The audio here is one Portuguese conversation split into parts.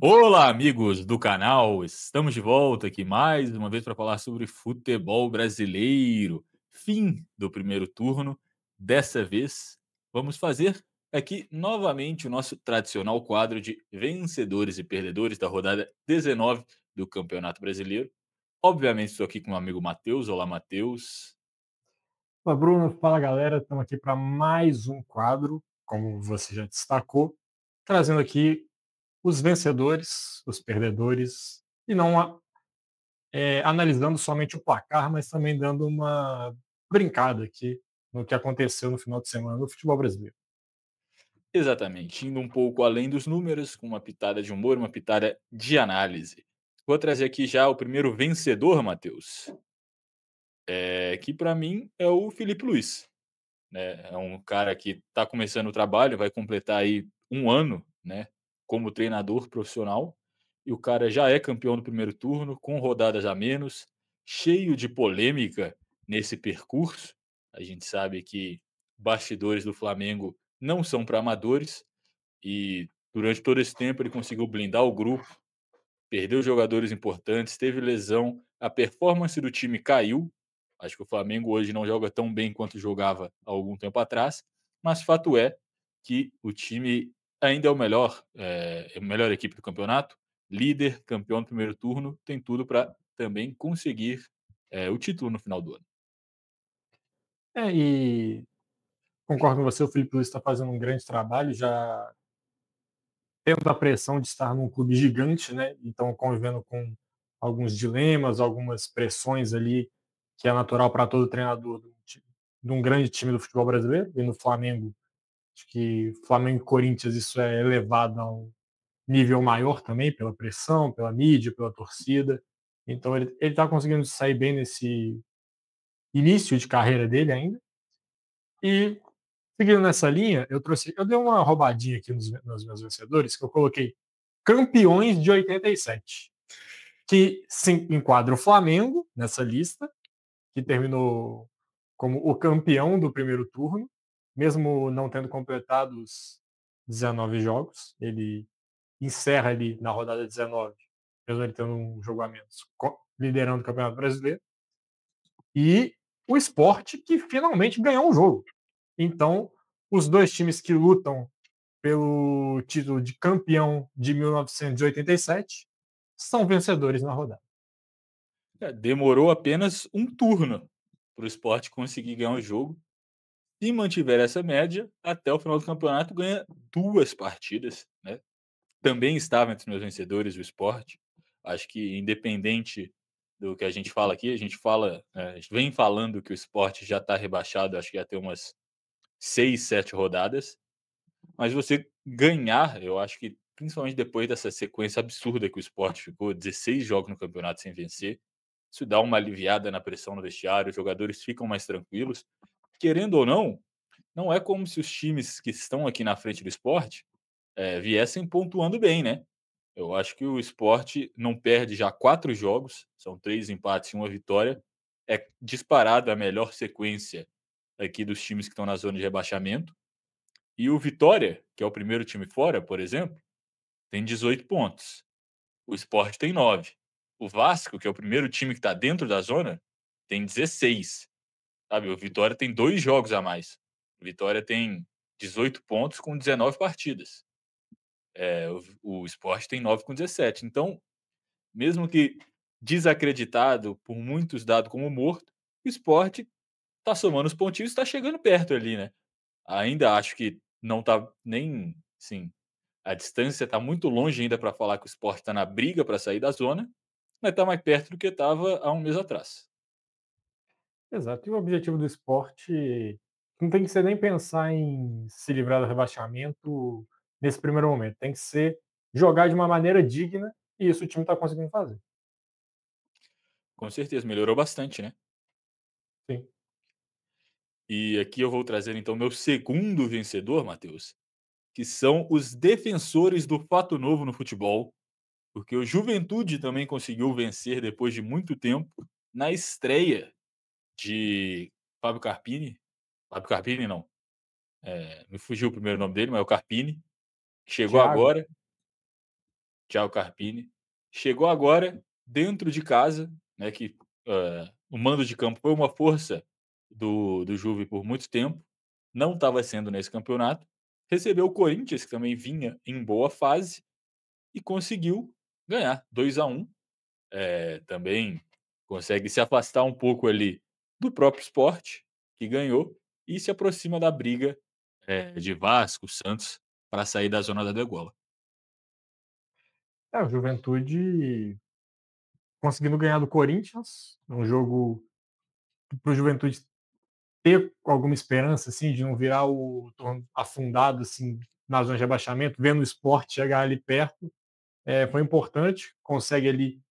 Olá, amigos do canal! Estamos de volta aqui mais uma vez para falar sobre futebol brasileiro. Fim do primeiro turno. Dessa vez, vamos fazer aqui novamente o nosso tradicional quadro de vencedores e perdedores da rodada 19 do Campeonato Brasileiro. Obviamente, estou aqui com o meu amigo Matheus. Olá, Matheus. Fala, Bruno. Fala, galera. Estamos aqui para mais um quadro, como você já destacou, trazendo aqui os vencedores, os perdedores, e não analisando somente o placar, mas também dando uma brincada aqui no que aconteceu no final de semana no futebol brasileiro. Exatamente, indo um pouco além dos números, com uma pitada de humor, uma pitada de análise. Vou trazer aqui já o primeiro vencedor, Matheus. Que para mim é o Felipe Luiz, né, é um cara que está começando o trabalho, vai completar aí um ano, né, como treinador profissional, e o cara já é campeão do primeiro turno, com rodadas a menos, cheio de polêmica nesse percurso. A gente sabe que bastidores do Flamengo não são para amadores, e durante todo esse tempo ele conseguiu blindar o grupo, perdeu jogadores importantes, teve lesão, a performance do time caiu. Acho que o Flamengo hoje não joga tão bem quanto jogava há algum tempo atrás, mas fato é que o time ainda é o melhor, é a melhor equipe do campeonato, líder, campeão do primeiro turno, tem tudo para também conseguir o título no final do ano. E concordo com você, o Felipe Luiz está fazendo um grande trabalho, já tendo a pressão de estar num clube gigante, né? Então, convivendo com alguns dilemas, algumas pressões ali, que é natural para todo treinador de um grande time do futebol brasileiro. E no Flamengo, acho que Flamengo e Corinthians, isso é elevado a um nível maior também, pela pressão, pela mídia, pela torcida. Então, ele está conseguindo sair bem nesse início de carreira dele ainda. E seguindo nessa linha, eu dei uma roubadinha aqui nos meus vencedores, que eu coloquei campeões de 87, que se enquadra o Flamengo nessa lista, que terminou como o campeão do primeiro turno, mesmo não tendo completado os 19 jogos. Ele encerra ali na rodada 19, mesmo ele tendo um jogo a menos, liderando o Campeonato Brasileiro. E o esporte que finalmente ganhou um jogo. Então, os dois times que lutam pelo título de campeão de 1987 são vencedores na rodada. Demorou apenas um turno para o Sport conseguir ganhar o jogo. Se mantiver essa média, até o final do campeonato ganha 2 partidas, né. Também estava entre os meus vencedores o Sport. Acho que independente do que a gente fala aqui, a gente fala, a gente vem falando que o Sport já está rebaixado, acho que ia ter umas 6, 7 rodadas, mas você ganhar, eu acho que principalmente depois dessa sequência absurda que o Sport ficou, 16 jogos no campeonato sem vencer, isso dá uma aliviada na pressão no vestiário, os jogadores ficam mais tranquilos. Querendo ou não, não é como se os times que estão aqui na frente do Sport, viessem pontuando bem, né. Eu acho que o Sport não perde já 4 jogos, são 3 empates e uma vitória, é disparado a melhor sequência aqui dos times que estão na zona de rebaixamento. E o Vitória, que é o primeiro time fora, por exemplo, tem 18 pontos, o Sport tem 9. O Vasco, que é o primeiro time que está dentro da zona, tem 16, sabe. O Vitória tem 2 jogos a mais. O Vitória tem 18 pontos com 19 partidas. O Sport tem 9 com 17. Então, mesmo que desacreditado, por muitos dado como morto, o Sport tá somando os pontinhos e tá chegando perto ali, né. Ainda acho que não tá nem sim, a distância tá muito longe ainda para falar que o Sport tá na briga para sair da zona, mas tá mais perto do que estava há um mês atrás. Exato. E o objetivo do esporte não tem que ser nem pensar em se livrar do rebaixamento nesse primeiro momento. Tem que ser jogar de uma maneira digna, e isso o time está conseguindo fazer. Com certeza, melhorou bastante, né. Sim. E aqui eu vou trazer então meu segundo vencedor, Matheus, que são os defensores do fato novo no futebol. Porque o Juventude também conseguiu vencer depois de muito tempo, na estreia de Fábio Carpini. Fábio Carpini não, me fugiu o primeiro nome dele, mas é o Carpini, que chegou Thiago. agora. Thiago Carpini, chegou agora dentro de casa, né, que, o mando de campo foi uma força do Juve por muito tempo, não estava sendo nesse campeonato, recebeu o Corinthians, que também vinha em boa fase, e conseguiu ganhar 2-1. Também consegue se afastar um pouco ali do próprio esporte que ganhou, e se aproxima da briga, de Vasco, Santos, para sair da zona da degola. O Juventude conseguindo ganhar do Corinthians, um jogo para o Juventude ter alguma esperança, assim, de não virar o torno afundado, assim, na zona de rebaixamento, vendo o Sport chegar ali perto, foi importante, consegue ali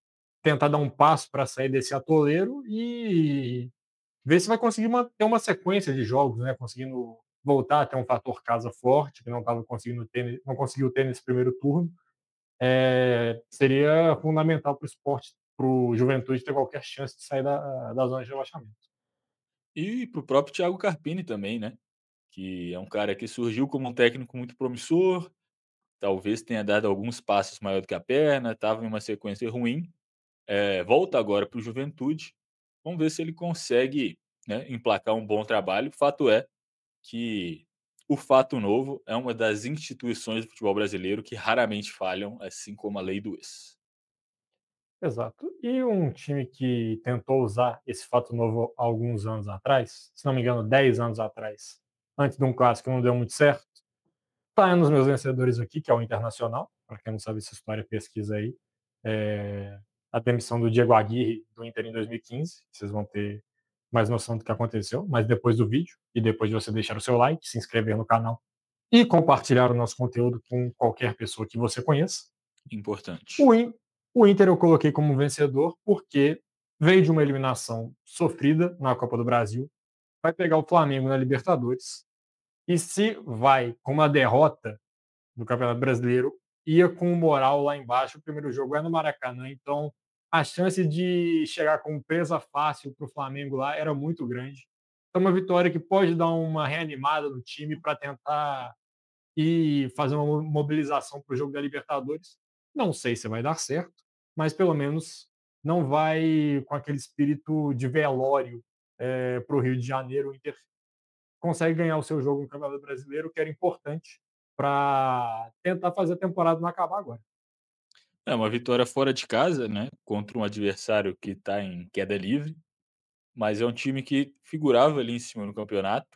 tentar dar um passo para sair desse atoleiro e ver se vai conseguir ter uma sequência de jogos, né, conseguindo voltar a ter um fator casa forte, que não estava conseguindo ter, não conseguiu ter nesse primeiro turno. Seria fundamental para o esporte, para o Juventude ter qualquer chance de sair da zona de rebaixamento. E para o próprio Thiago Carpini também, né, que é um cara que surgiu como um técnico muito promissor, talvez tenha dado alguns passos maior do que a perna, estava em uma sequência ruim, volta agora para o Juventude, vamos ver se ele consegue, né, emplacar um bom trabalho. Fato é que o Fato Novo é uma das instituições do futebol brasileiro que raramente falham, assim como a lei do ex. Exato. E um time que tentou usar esse fato novo há alguns anos atrás, se não me engano, 10 anos atrás, antes de um clássico que não deu muito certo, está nos meus vencedores aqui, que é o Internacional. Para quem não sabe essa história, pesquisa aí. É, a demissão do Diego Aguirre do Inter em 2015. Vocês vão ter mais noção do que aconteceu, mas depois do vídeo e depois de você deixar o seu like, se inscrever no canal e compartilhar o nosso conteúdo com qualquer pessoa que você conheça. Importante. O, o Inter eu coloquei como vencedor porque veio de uma eliminação sofrida na Copa do Brasil, vai pegar o Flamengo na Libertadores, e se vai com uma derrota no Campeonato Brasileiro, ia com o moral lá embaixo. O primeiro jogo é no Maracanã, então a chance de chegar com presa fácil para o Flamengo lá era muito grande. É uma vitória que pode dar uma reanimada no time para tentar e fazer uma mobilização para o jogo da Libertadores. Não sei se vai dar certo, mas pelo menos não vai com aquele espírito de velório para o Rio de Janeiro. O Inter consegue ganhar o seu jogo no Campeonato Brasileiro, que era importante para tentar fazer a temporada não acabar agora. É uma vitória fora de casa, né, contra um adversário que está em queda livre, mas é um time que figurava ali em cima no campeonato.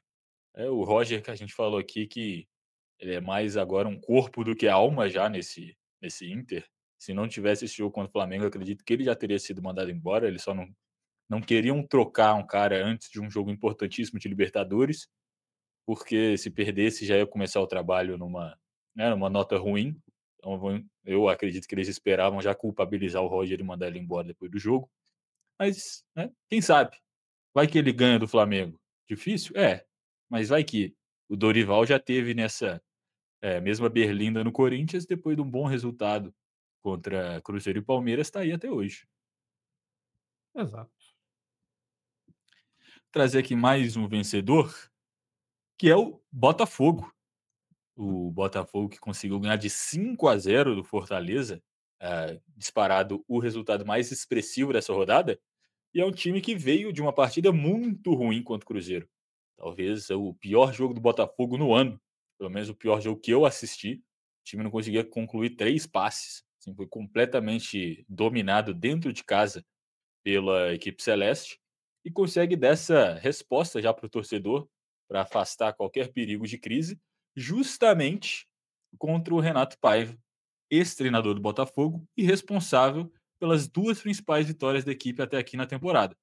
O Roger, que a gente falou aqui, que ele é mais agora um corpo do que alma já nesse Inter. Se não tivesse esse jogo contra o Flamengo, eu acredito que ele já teria sido mandado embora. Eles só não queriam trocar um cara antes de um jogo importantíssimo de Libertadores, porque se perdesse já ia começar o trabalho numa nota ruim. Então eu acredito que eles esperavam já culpabilizar o Roger e mandar ele embora depois do jogo. Mas, né, quem sabe? Vai que ele ganha do Flamengo. Difícil? É, mas vai que. O Dorival já teve nessa, mesma berlinda no Corinthians, depois de um bom resultado contra Cruzeiro e Palmeiras, está aí até hoje. Exato. Trazer aqui mais um vencedor, que é o Botafogo. O Botafogo que conseguiu ganhar de 5-0 do Fortaleza, disparado o resultado mais expressivo dessa rodada, e é um time que veio de uma partida muito ruim contra o Cruzeiro. Talvez o pior jogo do Botafogo no ano, pelo menos o pior jogo que eu assisti. O time não conseguia concluir 3 passes, assim, foi completamente dominado dentro de casa pela equipe celeste, e consegue dessa resposta já para o torcedor, para afastar qualquer perigo de crise, justamente contra o Renato Paiva, ex-treinador do Botafogo e responsável pelas 2 principais vitórias da equipe até aqui na temporada,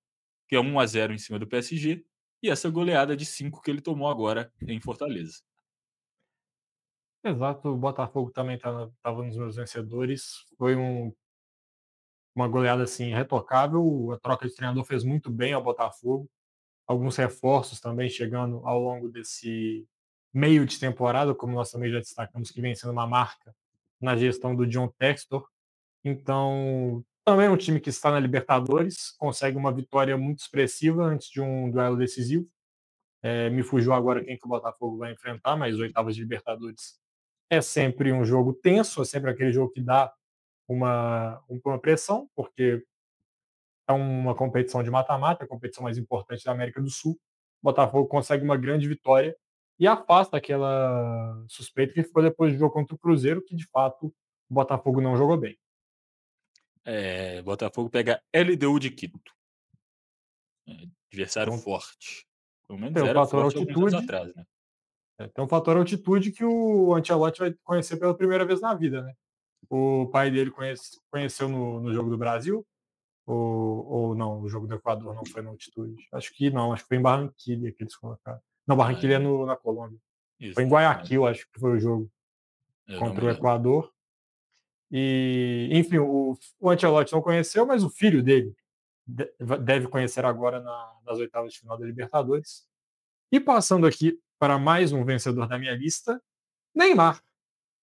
que é 1-0 em cima do PSG e essa goleada de 5 que ele tomou agora em Fortaleza. Exato, o Botafogo também estava nos meus vencedores. Foi uma goleada assim irretocável. A troca de treinador fez muito bem ao Botafogo. Alguns reforços também chegando ao longo desse meio de temporada, como nós também já destacamos, que vem sendo uma marca na gestão do John Textor. Então, também é um time que está na Libertadores, consegue uma vitória muito expressiva antes de um duelo decisivo. Me fugiu agora quem que o Botafogo vai enfrentar, mas oitavas de Libertadores é sempre um jogo tenso, é sempre aquele jogo que dá uma pressão, porque é uma competição de mata-mata, a competição mais importante da América do Sul. O Botafogo consegue uma grande vitória e afasta aquela suspeita que ficou depois do jogo contra o Cruzeiro, que de fato o Botafogo não jogou bem. Botafogo pega LDU de Quito, adversário Então forte. Pelo menos tem o era fator forte alguns anos altitude, atrás, né. tem o fator altitude que o Ancelotti vai conhecer pela primeira vez na vida, né? O pai dele conheceu no jogo do Brasil, ou não, o jogo do Equador não foi na altitude. Acho que não, acho que foi em Barranquilha que eles colocaram. Não, Ah, Barranquilha é eu na Colômbia. Foi em exato, Guayaquil, acho que foi o jogo eu não me contra o lembro. Equador. E, enfim, o Ancelotti não conheceu, mas o filho dele deve conhecer agora nas oitavas de final da Libertadores. E passando aqui para mais um vencedor da minha lista, Neymar.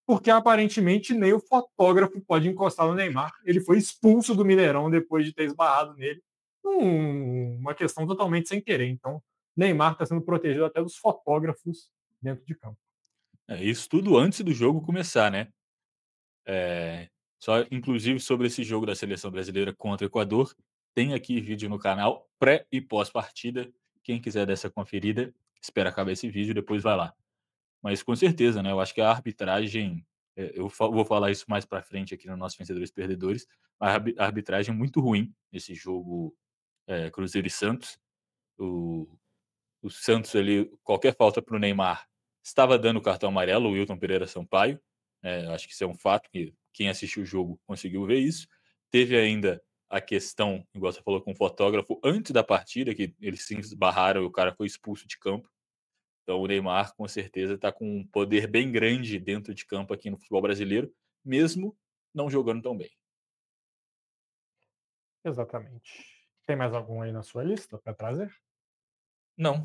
Porque aparentemente nem o fotógrafo pode encostar no Neymar. Ele foi expulso do Mineirão depois de ter esbarrado nele. Uma questão totalmente sem querer. Então, Neymar está sendo protegido até dos fotógrafos dentro de campo. Isso tudo antes do jogo começar, né. Só inclusive sobre esse jogo da seleção brasileira contra o Equador, tem aqui vídeo no canal pré e pós-partida. Quem quiser dar essa conferida, espera acabar esse vídeo, depois vai lá. Mas com certeza, né, eu acho que a arbitragem, vou falar isso mais pra frente aqui no nosso Vencedores e Perdedores, a arbitragem é muito ruim nesse jogo, Cruzeiro e Santos. O o Santos ali, qualquer falta para o Neymar, estava dando cartão amarelo, o Wilton Pereira Sampaio. Acho que isso é um fato que quem assistiu o jogo conseguiu ver isso. Teve ainda a questão, igual você falou com o fotógrafo, antes da partida, que eles se esbarraram e o cara foi expulso de campo. Então o Neymar com certeza está com um poder bem grande dentro de campo aqui no futebol brasileiro, mesmo não jogando tão bem. Exatamente. Tem mais algum aí na sua lista para trazer? Não,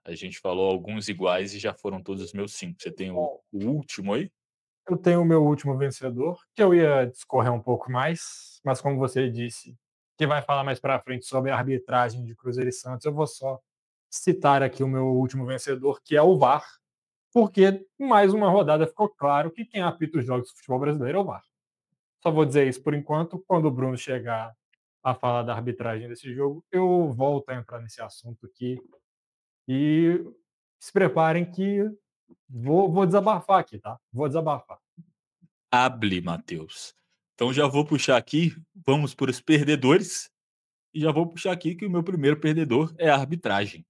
a gente falou alguns iguais e já foram todos os meus 5. Você tem o último aí? Eu tenho o meu último vencedor, que eu ia discorrer um pouco mais, mas como você disse, que vai falar mais para frente sobre a arbitragem de Cruzeiro e Santos, eu vou só citar aqui o meu último vencedor, que é o VAR, porque mais uma rodada ficou claro que quem apita os jogos do futebol brasileiro é o VAR. Só vou dizer isso por enquanto, quando o Bruno chegar a falar da arbitragem desse jogo, eu volto a entrar nesse assunto aqui e se preparem que vou desabafar aqui, tá? Vou desabafar. Hable, Matheus. Então já vou puxar aqui, vamos para os perdedores, e já vou puxar aqui que o meu primeiro perdedor é a arbitragem,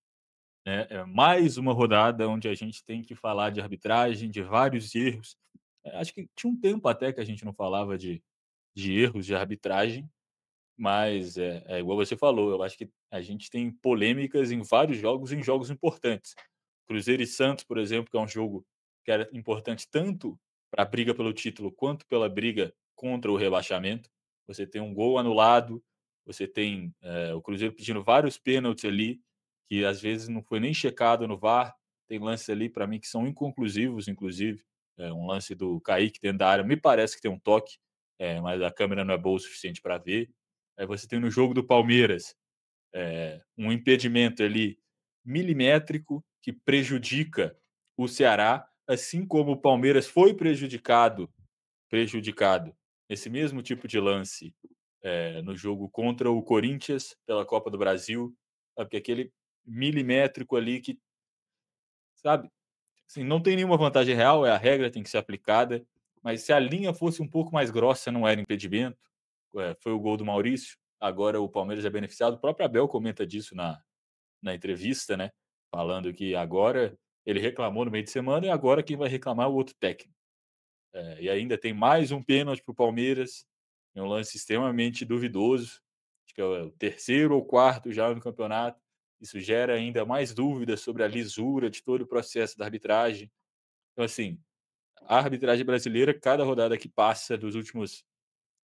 né. É mais uma rodada onde a gente tem que falar de arbitragem, de vários erros. Acho que tinha um tempo até que a gente não falava de erros de arbitragem, mas é igual você falou, eu acho que a gente tem polêmicas em vários jogos, em jogos importantes. Cruzeiro e Santos, por exemplo, que é um jogo que era importante tanto para a briga pelo título quanto pela briga contra o rebaixamento. Você tem um gol anulado, você tem, o Cruzeiro pedindo vários pênaltis ali, que às vezes não foi nem checado no VAR. Tem lances ali para mim que são inconclusivos, inclusive. Um lance do Kaique dentro da área, me parece que tem um toque, mas a câmera não é boa o suficiente para ver. Aí você tem no jogo do Palmeiras, um impedimento ali milimétrico que prejudica o Ceará, assim como o Palmeiras foi prejudicado nesse mesmo tipo de lance, no jogo contra o Corinthians pela Copa do Brasil, sabe, que aquele milimétrico ali que, sabe, assim, não tem nenhuma vantagem real, é a regra, tem que ser aplicada, mas se a linha fosse um pouco mais grossa, não era impedimento. Foi o gol do Maurício, agora o Palmeiras é beneficiado. O próprio Abel comenta disso na entrevista, né, falando que agora ele reclamou no meio de semana e agora quem vai reclamar é o outro técnico. E ainda tem mais um pênalti para o Palmeiras, em um lance extremamente duvidoso, acho que é o terceiro ou quarto já no campeonato. Isso gera ainda mais dúvidas sobre a lisura de todo o processo da arbitragem. Então, assim, a arbitragem brasileira, cada rodada que passa dos últimos,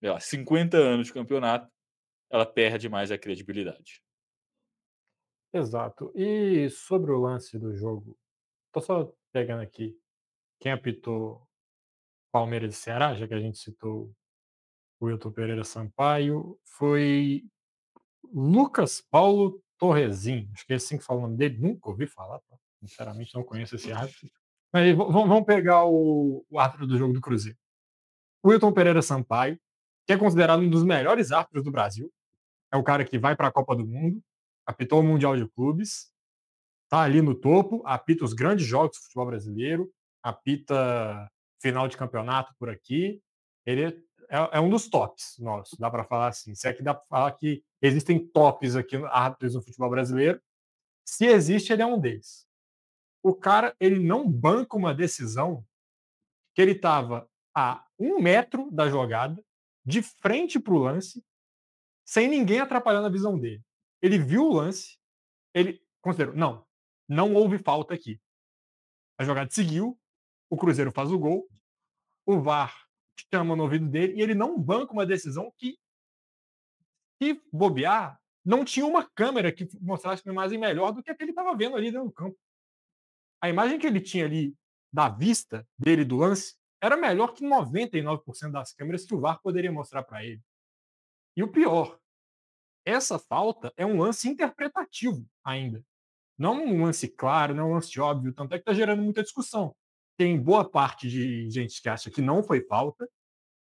sei lá, 50 anos de campeonato, ela perde mais a credibilidade. Exato. E sobre o lance do jogo, tô só pegando aqui quem apitou Palmeiras e Ceará, já que a gente citou o Wilton Pereira Sampaio, foi Lucas Paulo Torresim. Acho que é assim que fala o nome dele, nunca ouvi falar, tá? Sinceramente não conheço esse árbitro. Mas vamos pegar o árbitro do jogo do Cruzeiro. Wilton Pereira Sampaio, que é considerado um dos melhores árbitros do Brasil. É o cara que vai para a Copa do Mundo, apitou o Mundial de Clubes, tá ali no topo, apita os grandes jogos do futebol brasileiro, apita final de campeonato por aqui. Ele é um dos tops nosso, dá para falar assim. Se é que dá para falar que existem tops aqui, árbitros no futebol brasileiro, se existe, ele é um deles. O cara, ele não banca uma decisão que ele estava a 1 metro da jogada, de frente para o lance, sem ninguém atrapalhando a visão dele. Ele viu o lance, ele considerou, não houve falta aqui. A jogada seguiu, o Cruzeiro faz o gol, o VAR chama no ouvido dele e ele não banca uma decisão que bobear, não tinha uma câmera que mostrasse uma imagem melhor do que a que ele estava vendo ali dentro do campo. A imagem que ele tinha ali da vista dele do lance era melhor que 99% das câmeras que o VAR poderia mostrar para ele. E o pior, essa falta é um lance interpretativo ainda. Não um lance claro, não um lance óbvio, tanto é que está gerando muita discussão. Tem boa parte de gente que acha que não foi falta,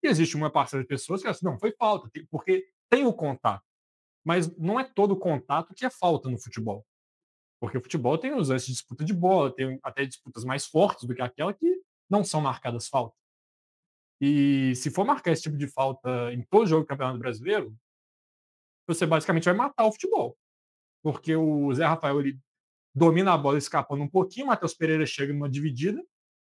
e existe uma parcela de pessoas que acha que não foi falta, porque tem o contato. Mas não é todo contato que é falta no futebol. Porque o futebol tem os lances de disputa de bola, tem até disputas mais fortes do que aquela que não são marcadas falta. E se for marcar esse tipo de falta em todo jogo do Campeonato Brasileiro, você basicamente vai matar o futebol. Porque o Zé Rafael ele domina a bola escapando um pouquinho, o Matheus Pereira chega numa dividida,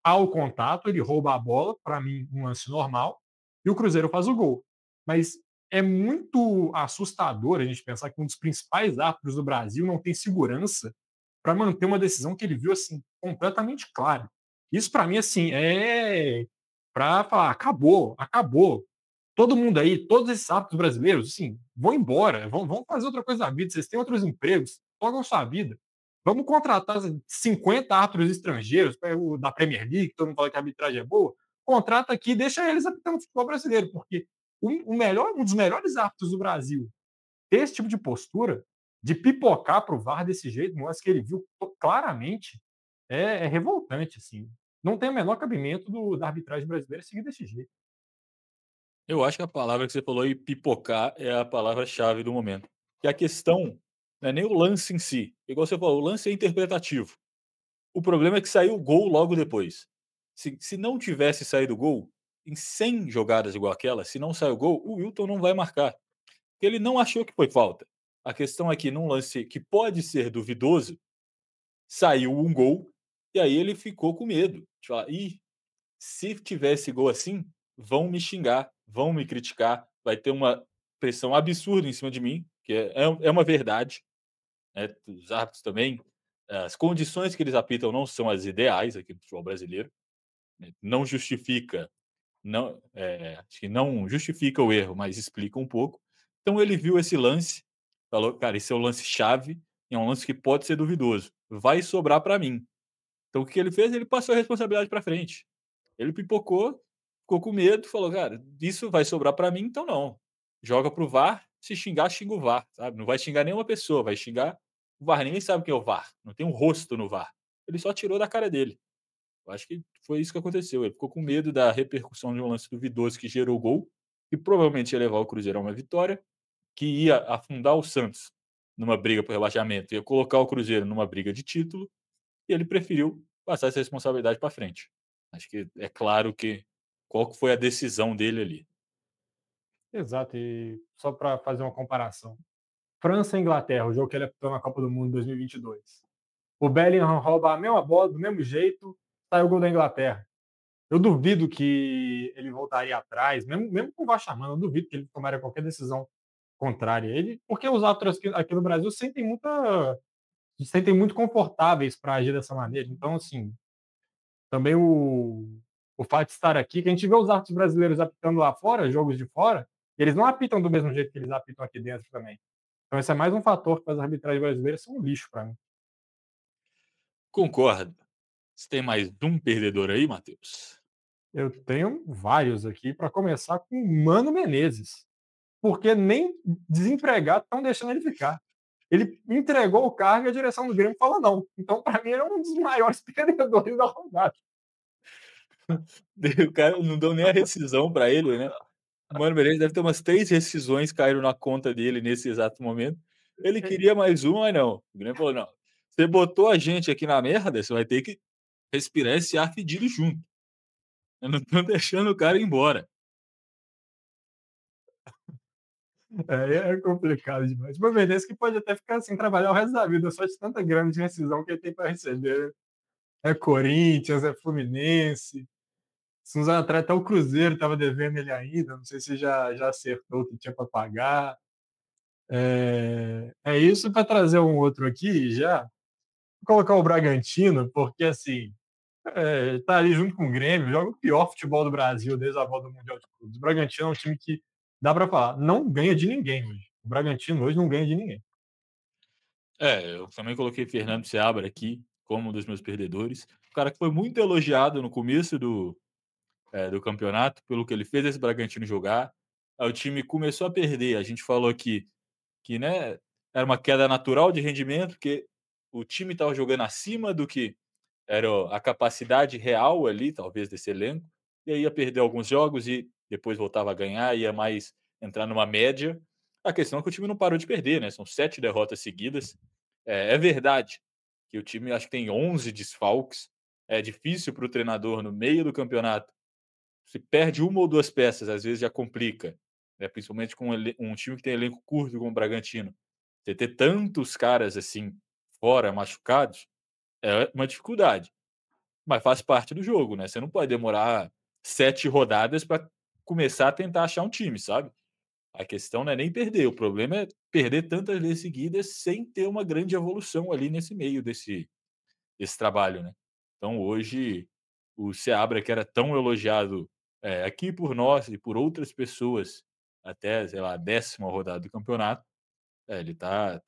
há o contato, ele rouba a bola, para mim, um lance normal, e o Cruzeiro faz o gol. Mas é muito assustador a gente pensar que um dos principais árbitros do Brasil não tem segurança para manter uma decisão que ele viu assim completamente clara. Isso para mim assim é para falar acabou, acabou. Todo mundo aí, todos esses árbitros brasileiros, assim, vão embora, vão fazer outra coisa da vida. Vocês têm outros empregos, tocam sua vida. Vamos contratar 50 árbitros estrangeiros da Premier League, todo mundo fala que a arbitragem é boa. Contrata aqui e deixa eles apitando o futebol brasileiro, porque um dos melhores árbitros do Brasil ter esse tipo de postura, de pipocar para o VAR desse jeito, mostra que ele viu claramente, é revoltante. Assim. Não tem o menor cabimento da arbitragem brasileira seguir desse jeito. Eu acho que a palavra que você falou aí, pipocar, é a palavra-chave do momento. E a questão não é nem o lance em si. Igual você falou, o lance é interpretativo. O problema é que saiu o gol logo depois. Se não tivesse saído o gol, em 100 jogadas igual aquela, se não sai o gol, o Wilton não vai marcar. Ele não achou que foi falta. A questão é que num lance que pode ser duvidoso, saiu um gol, e aí ele ficou com medo. De falar, ih, se tivesse gol assim, vão me xingar, vão me criticar, vai ter uma pressão absurda em cima de mim, que é uma verdade, né? Os árbitros também, as condições que eles apitam não são as ideais aqui no futebol brasileiro, né? Não justifica, não, acho que não justifica o erro, mas explica um pouco. Então ele viu esse lance, falou, cara, esse é o lance chave, é um lance que pode ser duvidoso, vai sobrar para mim. Então o que ele fez? Ele passou a responsabilidade para frente. Ele pipocou, ficou com medo, falou: "Cara, isso vai sobrar para mim, então não. Joga para o VAR, se xingar, xinga o VAR", sabe. Não vai xingar nenhuma pessoa, vai xingar o VAR. Ninguém sabe o que é o VAR, não tem um rosto no VAR. Ele só tirou da cara dele. Eu acho que foi isso que aconteceu. Ele ficou com medo da repercussão de um lance duvidoso que gerou gol, que provavelmente ia levar o Cruzeiro a uma vitória, que ia afundar o Santos numa briga por rebaixamento, ia colocar o Cruzeiro numa briga de título, e ele preferiu passar essa responsabilidade para frente. Acho que é claro que qual que foi a decisão dele ali. Exato, e só para fazer uma comparação. França e Inglaterra, o jogo que ele apitou na Copa do Mundo 2022. O Bellingham rouba a mesma bola, do mesmo jeito, sai o gol da Inglaterra. Eu duvido que ele voltaria atrás, mesmo com o VAR chamando, eu duvido que ele tomaria qualquer decisão contrária a ele, porque os árbitros aqui no Brasil se sentem muito confortáveis para agir dessa maneira. Então, assim, também o fato de estar aqui, que a gente vê os árbitros brasileiros apitando lá fora, jogos de fora, eles não apitam do mesmo jeito que eles apitam aqui dentro também. Então, esse é mais um fator que faz as arbitragens brasileiras ser um lixo para mim. Concordo. Você tem mais um perdedor aí, Matheus? Eu tenho vários aqui, para começar com o Mano Menezes, porque nem desempregado estão deixando ele ficar. Ele entregou o cargo e a direção do Grêmio falou não. Então, para mim, ele é um dos maiores perdedores da rodada. O cara não deu nem a rescisão para ele, né. O Mano Menezes deve ter umas 3 rescisões caíram na conta dele nesse exato momento. Ele queria mais uma, mas não. O Grêmio falou: "Não, você botou a gente aqui na merda, você vai ter que respirar esse ar fedido junto. Eu não tô deixando o cara ir embora". É complicado demais. O Menezes que pode até ficar sem trabalhar o resto da vida, só de tanta grana de rescisão que ele tem para receber. É Corinthians, é Fluminense. Se uns anos atrás até o Cruzeiro estava devendo ele ainda, não sei se já acertou o que tinha para pagar. É isso para trazer um outro aqui já. Vou colocar o Bragantino, porque assim, tá ali junto com o Grêmio, joga o pior futebol do Brasil desde a volta do Mundial de Clubes. O Bragantino é um time que dá para falar, não ganha de ninguém hoje. O Bragantino hoje não ganha de ninguém. É, eu também coloquei Fernando Seabra aqui como um dos meus perdedores. O cara que foi muito elogiado no começo do campeonato pelo que ele fez esse Bragantino jogar. Aí o time começou a perder. A gente falou aqui que, né, era uma queda natural de rendimento, porque o time estava jogando acima do que era a capacidade real ali, talvez, desse elenco, e aí ia perder alguns jogos e depois voltava a ganhar, ia mais entrar numa média. A questão é que o time não parou de perder, né? São 7 derrotas seguidas. É verdade que o time acho que tem 11 desfalques. É difícil para o treinador no meio do campeonato. Se perde uma ou duas peças, às vezes já complica, né? Principalmente com um time que tem elenco curto como o Bragantino. Você ter tantos caras assim fora, machucados, é uma dificuldade. Mas faz parte do jogo, né, você não pode demorar 7 rodadas para começar a tentar achar um time, sabe. A questão não é nem perder, o problema é perder tantas vezes seguidas sem ter uma grande evolução ali nesse meio desse trabalho, né. Então hoje, o Seabra que era tão elogiado, aqui por nós e por outras pessoas, até, sei lá, a 10ª rodada do campeonato, ele tá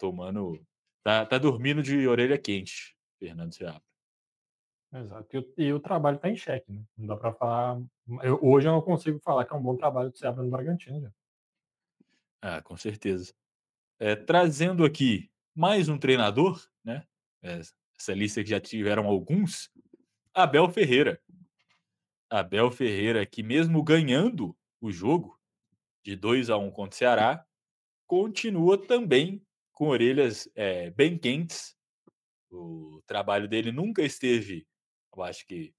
dormindo de orelha quente, Fernando Seabra. Exato. E o trabalho está em xeque, né? Não dá para falar. Hoje eu não consigo falar que é um bom trabalho do Seabra no Bragantino. Já. Ah, com certeza. Trazendo aqui mais um treinador, né, essa lista que já tiveram alguns, Abel Ferreira. Abel Ferreira que mesmo ganhando o jogo de 2-1 contra o Ceará, continua também com orelhas, bem quentes. O trabalho dele nunca esteve, eu acho que,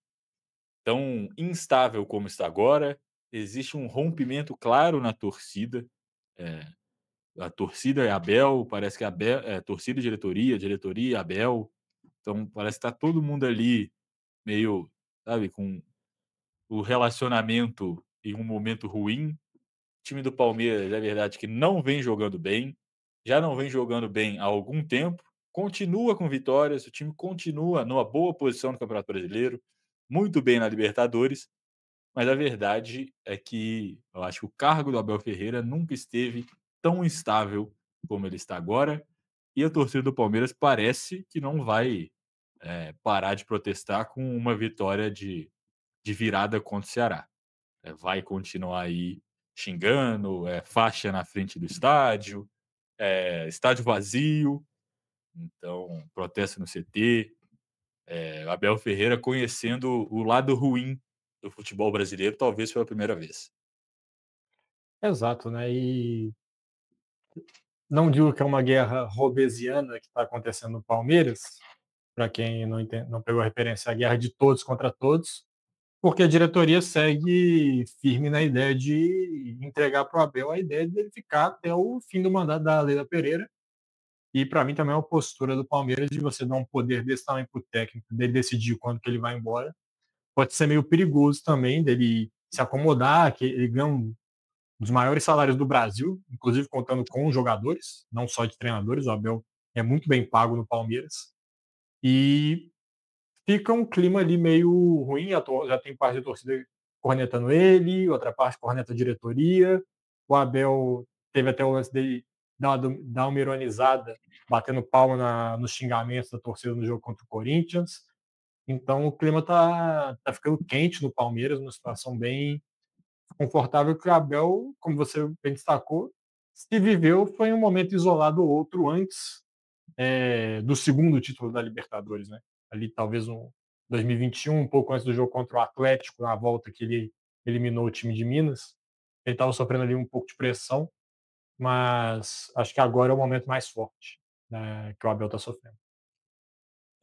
tão instável como está agora. Existe um rompimento claro na torcida, eh, a torcida é Abel, parece que torcida e diretoria, diretoria Abel. Então parece que tá todo mundo ali meio, sabe, com o relacionamento em um momento ruim. O time do Palmeiras, é verdade que não vem jogando bem, já não vem jogando bem há algum tempo, continua com vitórias, o time continua numa boa posição no Campeonato Brasileiro, muito bem na Libertadores, mas a verdade é que eu acho que o cargo do Abel Ferreira nunca esteve tão instável como ele está agora, e a torcida do Palmeiras parece que não vai, parar de protestar com uma vitória de virada contra o Ceará. Vai continuar aí xingando, faixa na frente do estádio, estádio vazio, então protesto no CT. Abel Ferreira conhecendo o lado ruim do futebol brasileiro, talvez pela primeira vez. Exato, né? E não digo que é uma guerra robesiana que está acontecendo no Palmeiras, para quem não, não pegou a referência, é a guerra de todos contra todos, porque a diretoria segue firme na ideia de entregar para o Abel a ideia de ele ficar até o fim do mandato da Leila Pereira. E para mim também é uma postura do Palmeiras de você dar um poder desse tamanho para o técnico, dele decidir quando que ele vai embora. Pode ser meio perigoso também dele se acomodar, que ele ganha um dos maiores salários do Brasil, inclusive contando com os jogadores, não só de treinadores. O Abel é muito bem pago no Palmeiras. E fica um clima ali meio ruim. Já tem parte da torcida cornetando ele, outra parte corneta a diretoria. O Abel teve até o lance dele dar uma ironizada, batendo palma nos xingamentos da torcida no jogo contra o Corinthians. Então o clima tá ficando quente no Palmeiras, uma situação bem confortável que o Abel, como você bem destacou, se viveu foi em um momento isolado ou outro antes do segundo título da Libertadores, né? Ali talvez um 2021, um pouco antes do jogo contra o Atlético, na volta que ele eliminou o time de Minas. ele estava sofrendo ali um pouco de pressão, mas acho que agora é o momento mais forte, né, que o Abel está sofrendo.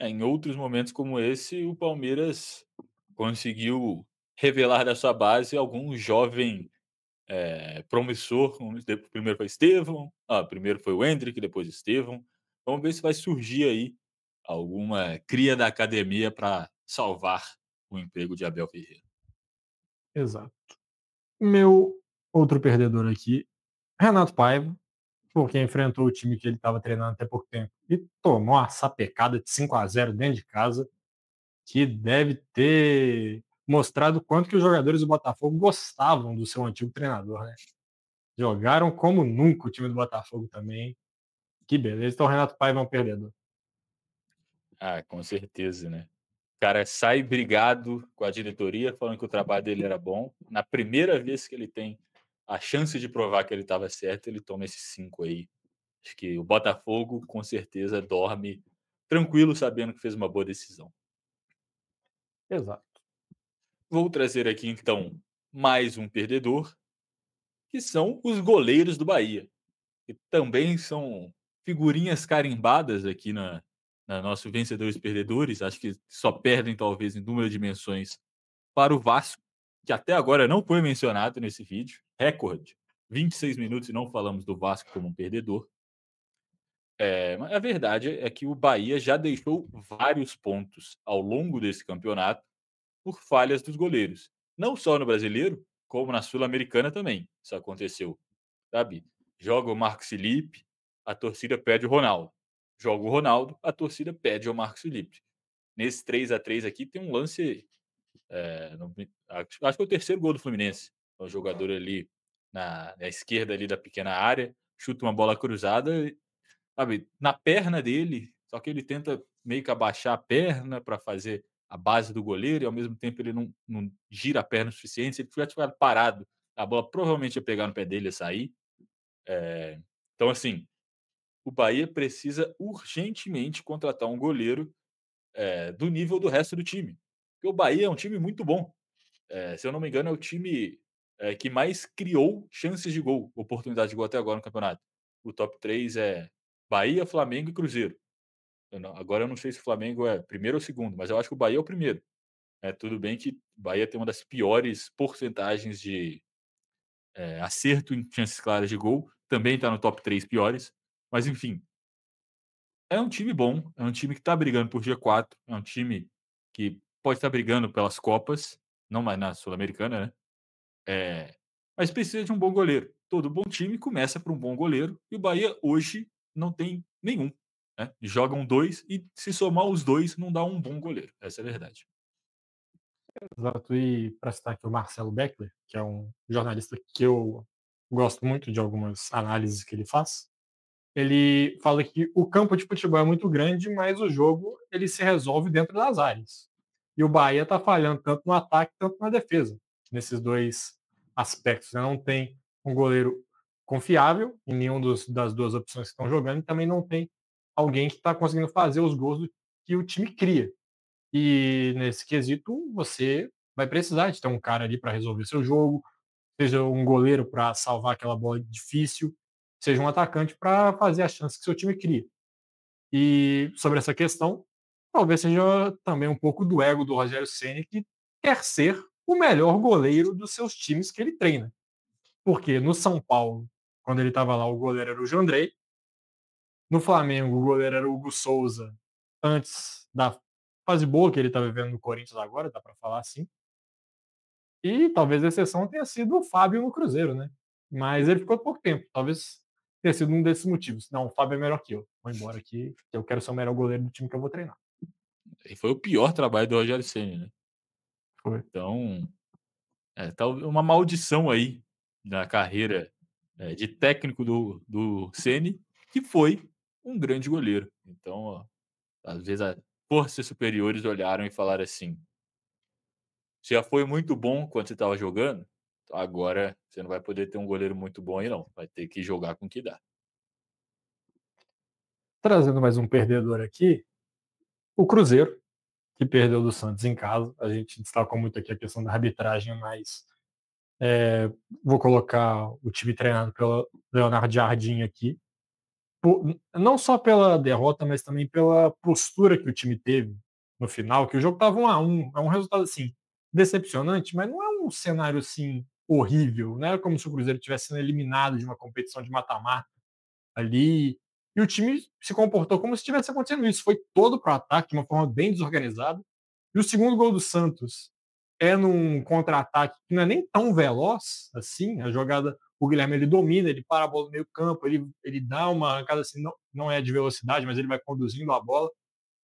Em outros momentos como esse, o Palmeiras conseguiu revelar da sua base algum jovem, promissor. Primeiro foi Estevão, primeiro foi o Endrick, depois Estevão. Vamos ver se vai surgir aí alguma cria da academia para salvar o emprego de Abel Ferreira. Exato. Meu outro perdedor aqui, Renato Paiva, porque enfrentou o time que ele estava treinando até pouco tempo e tomou uma sapecada de 5-0 dentro de casa, que deve ter mostrado quanto que os jogadores do Botafogo gostavam do seu antigo treinador, né? Jogaram como nunca o time do Botafogo também. Que beleza. Então, o Renato Paiva é um perdedor. Ah, com certeza, né. O cara sai brigado com a diretoria, falando que o trabalho dele era bom. Na primeira vez que ele tem a chance de provar que ele estava certo, ele toma esses 5 aí. Acho que o Botafogo, com certeza, dorme tranquilo, sabendo que fez uma boa decisão. Exato. Vou trazer aqui, então, mais um perdedor, que são os goleiros do Bahia, que também são figurinhas carimbadas aqui na nosso vencedores e perdedores. Acho que só perdem, talvez, em número de menções para o Vasco, que até agora não foi mencionado nesse vídeo. Recorde, 26 minutos e não falamos do Vasco como um perdedor. Mas a verdade é que o Bahia já deixou vários pontos ao longo desse campeonato por falhas dos goleiros. Não só no Brasileiro, como na Sul-Americana também isso aconteceu, sabe. Joga o Marcos Felipe, a torcida pede o Ronaldo. Joga o Ronaldo, a torcida pede o Marcos Felipe. Nesse 3-3 aqui tem um lance, acho que é o terceiro gol do Fluminense. É um jogador ali na esquerda ali da pequena área, chuta uma bola cruzada, sabe, na perna dele, só que ele tenta meio que abaixar a perna para fazer a base do goleiro e ao mesmo tempo ele não gira a perna o suficiente. Se ele tivesse ficado parado, a bola provavelmente ia pegar no pé dele e ia sair. Então assim, o Bahia precisa urgentemente contratar um goleiro, do nível do resto do time. Porque o Bahia é um time muito bom. Se eu não me engano, é o time, que mais criou chances de gol, oportunidade de gol até agora no campeonato. O top 3 é Bahia, Flamengo e Cruzeiro. Agora eu não sei se o Flamengo é primeiro ou segundo, mas eu acho que o Bahia é o primeiro. Tudo bem que o Bahia tem uma das piores porcentagens de, acerto em chances claras de gol, também está no top 3 piores, mas enfim, é um time bom, é um time que está brigando por G4, é um time que pode estar brigando pelas copas, não mais na Sul-Americana, né. Mas precisa de um bom goleiro. Todo bom time começa por um bom goleiro e o Bahia hoje não tem nenhum, né. Jogam 2 e se somar os 2 não dá um bom goleiro, essa é a verdade. Exato. E para citar aqui o Marcelo Beckler, que é um jornalista que eu gosto muito de algumas análises que ele faz, ele fala que o campo de futebol é muito grande, mas o jogo ele se resolve dentro das áreas. E o Bahia está falhando tanto no ataque quanto na defesa, nesses dois aspectos, né? Não tem um goleiro confiável em nenhum das duas opções que estão jogando e também não tem alguém que está conseguindo fazer os gols que o time cria. E nesse quesito, você vai precisar de ter um cara ali para resolver seu jogo, seja um goleiro para salvar aquela bola difícil, seja um atacante para fazer as chances que seu time cria. E sobre essa questão, talvez seja também um pouco do ego do Rogério Ceni, que quer ser o melhor goleiro dos seus times que ele treina. Porque no São Paulo, quando ele estava lá, o goleiro era o Jandrei. No Flamengo, o goleiro era o Hugo Souza, antes da fase boa que ele está vivendo no Corinthians agora, dá para falar assim. E talvez a exceção tenha sido o Fábio no Cruzeiro, né? Mas ele ficou pouco tempo. Talvez tenha sido um desses motivos. Não, o Fábio é melhor que eu. Vou embora aqui, que eu quero ser o melhor goleiro do time que eu vou treinar. E foi o pior trabalho do Rogério Ceni, né. Foi. Então, tá uma maldição aí na carreira, de técnico do Ceni, que foi um grande goleiro. Então, ó, às vezes as forças superiores olharam e falaram assim: "Você já foi muito bom quando você estava jogando, agora você não vai poder ter um goleiro muito bom aí não, vai ter que jogar com o que dá". Trazendo mais um perdedor aqui, o Cruzeiro, que perdeu do Santos em casa. A gente destacou muito aqui a questão da arbitragem, mas Vou colocar o time treinado pelo Leonardo Jardim aqui, não só pela derrota, mas também pela postura que o time teve no final, que o jogo estava 1-1, é um resultado assim decepcionante, mas não é um cenário assim horrível, não é como se o Cruzeiro tivesse sendo eliminado de uma competição de mata-mata ali, e o time se comportou como se estivesse acontecendo isso, foi todo para o ataque, de uma forma bem desorganizada, e o segundo gol do Santos é num contra-ataque que não é nem tão veloz assim, a jogada, o Guilherme ele domina, ele para a bola no meio campo, ele dá uma arrancada assim, não é de velocidade, mas ele vai conduzindo a bola,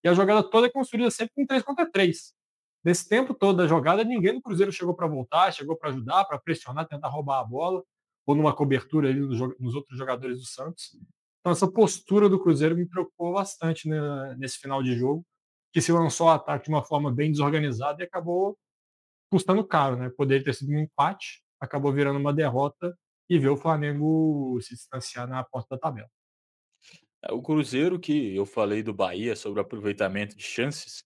e a jogada toda é construída sempre com 3 contra 3. Nesse tempo todo da jogada, ninguém do Cruzeiro chegou para voltar, chegou para ajudar, para pressionar, tentar roubar a bola, ou numa cobertura ali nos outros jogadores do Santos. Então, essa postura do Cruzeiro me preocupou bastante, né, nesse final de jogo, que se lançou ao ataque de uma forma bem desorganizada e acabou custando caro, né? Poderia ter sido um empate, acabou virando uma derrota e ver o Flamengo se distanciar na porta da tabela. O Cruzeiro que eu falei do Bahia sobre o aproveitamento de chances,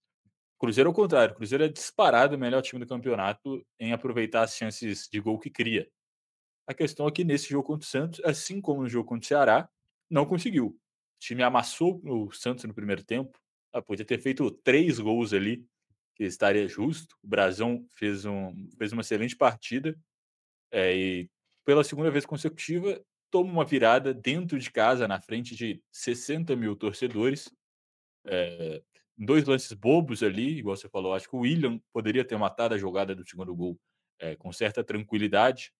o Cruzeiro ao contrário, o Cruzeiro é disparado o melhor time do campeonato em aproveitar as chances de gol que cria. A questão é que nesse jogo contra o Santos, assim como no jogo contra o Ceará, não conseguiu. O time amassou o Santos no primeiro tempo, podia ter feito 3 gols ali, que estaria justo. O Brasão fez uma excelente partida, e pela segunda vez consecutiva toma uma virada dentro de casa, na frente de 60.000 torcedores. Eh, 2 lances bobos ali, igual você falou, acho que o William poderia ter matado a jogada do segundo gol, com certa tranquilidade.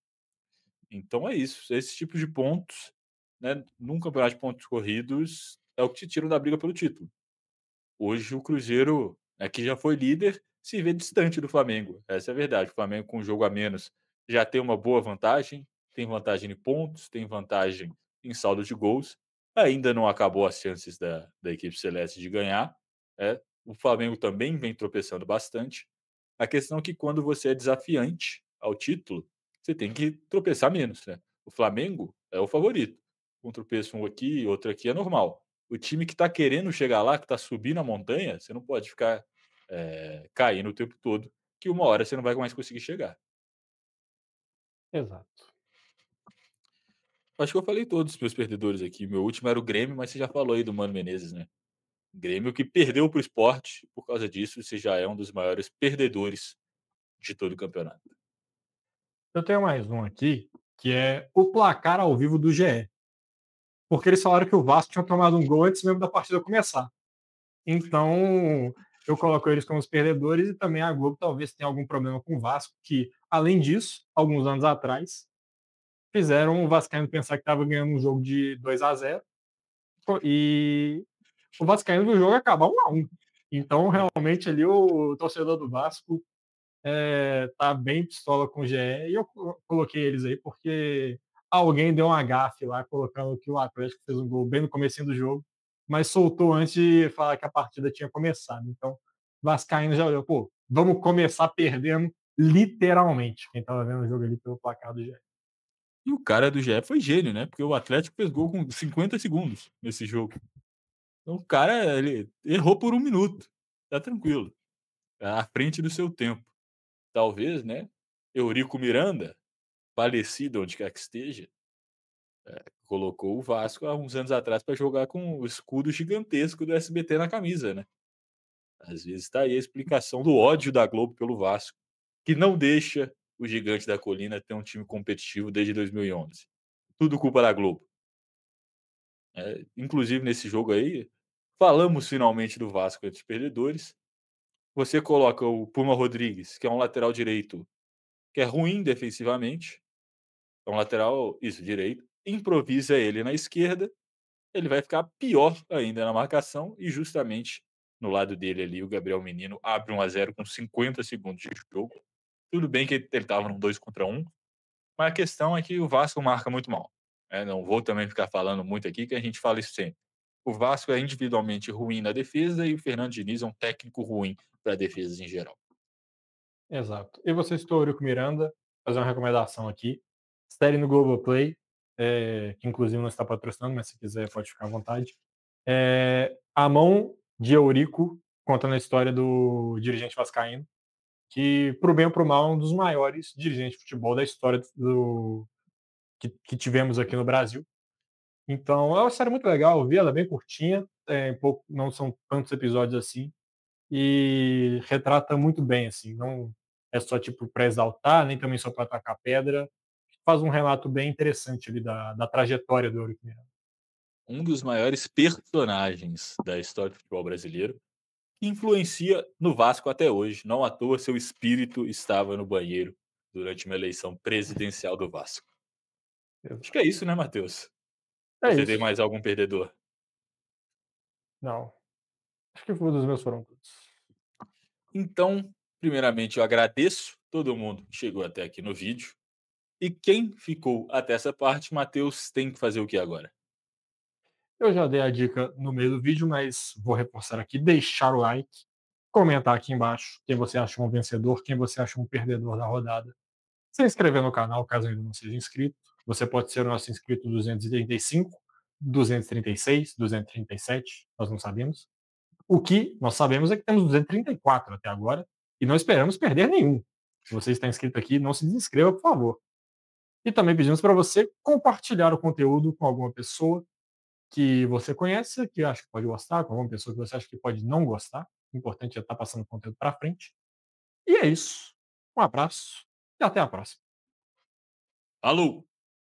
Então é isso, esse tipo de pontos, né, num campeonato de pontos corridos, é o que te tiram da briga pelo título. Hoje o Cruzeiro, que já foi líder, se vê distante do Flamengo, essa é a verdade. O Flamengo com um jogo a menos já tem uma boa vantagem, tem vantagem em pontos, tem vantagem em saldo de gols, ainda não acabou as chances da equipe celeste de ganhar, o Flamengo também vem tropeçando bastante. A questão é que quando você é desafiante ao título, você tem que tropeçar menos, né. O Flamengo é o favorito, um tropeço um aqui, outro aqui é normal. O time que está querendo chegar lá, que está subindo a montanha, você não pode ficar, caindo o tempo todo, que uma hora você não vai mais conseguir chegar. Exato. Acho que eu falei todos os meus perdedores aqui, meu último era o Grêmio, mas você já falou aí do Mano Menezes, né. Grêmio que perdeu para o Sport, por causa disso você já é um dos maiores perdedores de todo o campeonato. Eu tenho mais um aqui, que é o placar ao vivo do GE. Porque eles falaram que o Vasco tinha tomado um gol antes mesmo da partida começar. Então, eu coloco eles como os perdedores e também a Globo talvez tenha algum problema com o Vasco, que, além disso, alguns anos atrás, fizeram o Vascaíno pensar que estava ganhando um jogo de 2-0 e o Vascaíno viu o jogo acabar 1-1. Então, realmente, ali o torcedor do Vasco tá bem pistola com o GE e eu coloquei eles aí porque alguém deu uma gafe lá colocando que o Atlético fez um gol bem no comecinho do jogo, mas soltou antes de falar que a partida tinha começado. Então, Vascaíno já olhou, pô, vamos começar perdendo literalmente. Quem tava vendo o jogo ali pelo placar do GE. E o cara do GE foi gênio, né, porque o Atlético fez gol com 50 segundos nesse jogo. Então o cara, ele errou por 1 minuto, tá tranquilo, tá à frente do seu tempo. Talvez, né, Eurico Miranda, falecido onde quer que esteja, colocou o Vasco há uns anos atrás para jogar com o escudo gigantesco do SBT na camisa, né. Às vezes tá aí a explicação do ódio da Globo pelo Vasco, que não deixa o Gigante da Colina ter um time competitivo desde 2011. Tudo culpa da Globo. Inclusive nesse jogo aí, falamos finalmente do Vasco entre os perdedores. Você coloca o Puma Rodrigues, que é um lateral direito, que é ruim defensivamente, é um lateral isso, direito, improvisa ele na esquerda, ele vai ficar pior ainda na marcação e justamente no lado dele ali, o Gabriel Menino abre 1-0 com 50 segundos de jogo. Tudo bem que ele estava num 2 contra 1, mas a questão é que o Vasco marca muito mal. Não vou também ficar falando muito aqui, que a gente fala isso sempre. O Vasco é individualmente ruim na defesa e o Fernando Diniz é um técnico ruim para defesas em geral. Exato. E você citou o Eurico Miranda, fazer uma recomendação aqui. Série no Globoplay, que inclusive não está patrocinando, mas se quiser pode ficar à vontade. A mão de Eurico contando a história do dirigente vascaíno. que, pro bem ou pro mal, é um dos maiores dirigentes de futebol da história que tivemos aqui no Brasil. Então, é uma série muito legal, eu vi, ela é bem curtinha, não são tantos episódios assim, e retrata muito bem, assim, não é só tipo para exaltar, nem também só para atacar pedra, faz um relato bem interessante ali da trajetória do Eurico Miranda. Um dos maiores personagens da história do futebol brasileiro, que influencia no Vasco até hoje. Não à toa seu espírito estava no banheiro durante uma eleição presidencial do Vasco. Acho que é isso, né, Matheus? É Você tem isso. mais algum perdedor? Não, acho que foi dos meus foram todos. Então, primeiramente, eu agradeço todo mundo que chegou até aqui no vídeo. E quem ficou até essa parte, Matheus, tem que fazer o que agora? Eu já dei a dica no meio do vídeo, mas vou reforçar aqui, deixar o like, comentar aqui embaixo quem você acha um vencedor, quem você acha um perdedor da rodada. Se inscrever no canal, caso ainda não seja inscrito. Você pode ser o nosso inscrito 235, 236, 237, nós não sabemos. O que nós sabemos é que temos 234 até agora e não esperamos perder nenhum. Se você está inscrito aqui, não se desinscreva, por favor. E também pedimos para você compartilhar o conteúdo com alguma pessoa que você conhece, que acha que pode gostar, com alguma pessoa que você acha que pode não gostar. O importante é estar passando o conteúdo para frente. E é isso. Um abraço e até a próxima. Alô!